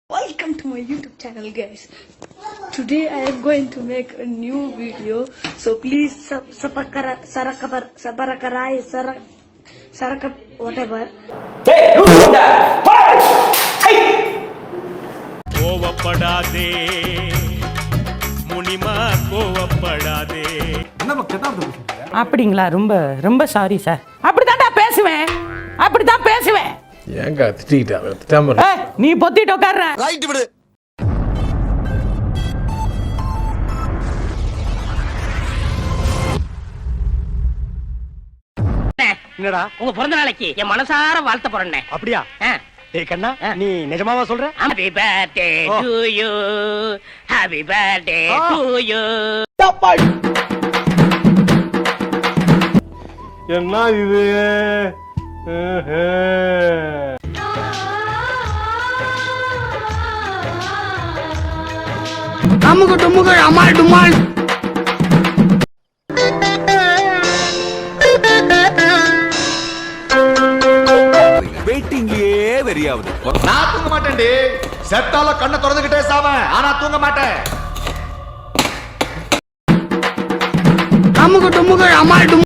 Welcome to my YouTube channel, guys. Today I am going to make a new video, so please whatever. கோவப்படாதே முனிமா கோவப்படாதே. அப்படிங்களா? ரொம்ப ரொம்ப sorry sir. அப்படித்தான்டா பேசுவேன், அப்படித்தான் பேசுவேன். ஏங்க திட்டிக்கிட்டா நீ பொத்திட்டு உட்கார்ற. ரைட் விடு. என்னடா உங்க பிறந்த நாளைக்கு என் மனசார வாழ்த்த போறேன். அப்படியா? ஏய் கண்ணா, நீ நிஜமாவா சொல்ற? Happy birthday to you, happy birthday to you. என்ன இது? அமுகு டுமுகு அமால் டுமால். வெயிட்டிங்லயே வெறியாவது. நான் தூங்க மாட்டேன்டி. செத்தால கண்ணை திறந்துகிட்டே சாவேன், ஆனா தூங்க மாட்டேன். அமுகு டுமுகு அமால் டுமால்.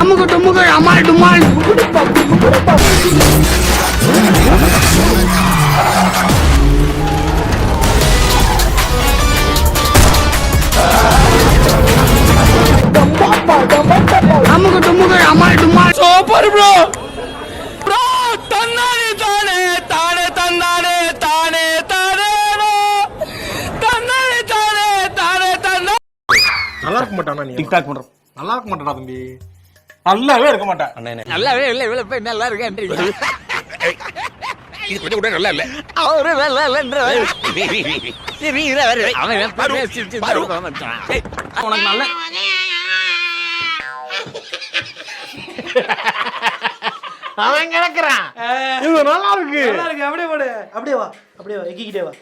அமுகு டுமுகு அமால் டுமால். அமுகு டுமுகு அமால் டுமால். Super bro. ப்ரோ தன்னானே தானே தானே தன்னானே தானே தானே தன்னானே தானே தானே தானே. நல்லா இருக்க மாட்டானா? நீ டிக்டாக் பண்ற நல்லா இருக்க மாட்டானா தம்பி? நல்லாவே இருக்க மாட்டான். நல்லாவே இல்ல, இவ்வளவு போய் நல்லா இருக்கேன்றீங்க. இது கொஞ்சம் கூட நல்லா இல்ல. அவரு நல்லா இல்லன்ற அவன் உனக்கு நல்ல அவன் கிடக்குறான். இது நல்லா இருக்கு. நல்லா இருக்கு. அப்படியே போடு. அப்படியே வா, அப்படியே வா, எக்கிக்கிட்டே வா.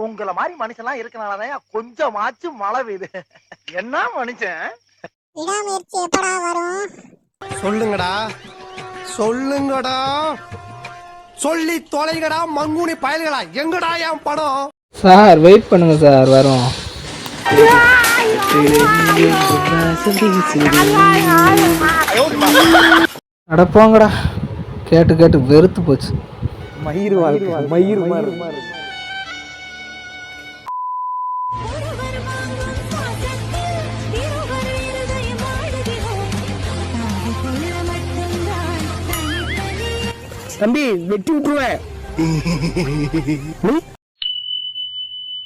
உங்கள மாதிரி மனுஷன்லாம் இருக்கனாலதான் கொஞ்சமாச்சும் மழை பெய்யுது. என்ன மனுஷன்? விடாமுயற்சி எப்படா வரும்? சொல்லுங்கடா சொல்லுங்கடா, சொல்லி தொலைங்கடா மங்குனி பயல்களா. எங்கடா என் படம்? சார் வெயிட் பண்ணுங்க சார், வரோம். அடப்போங்கடா, கேட்டு கேட்டு வெறுத்து போச்சு. மயிர் வாழ்க்கை மயிர் மாதிரி. தம்பி வெட்டி விட்டுருவேன்.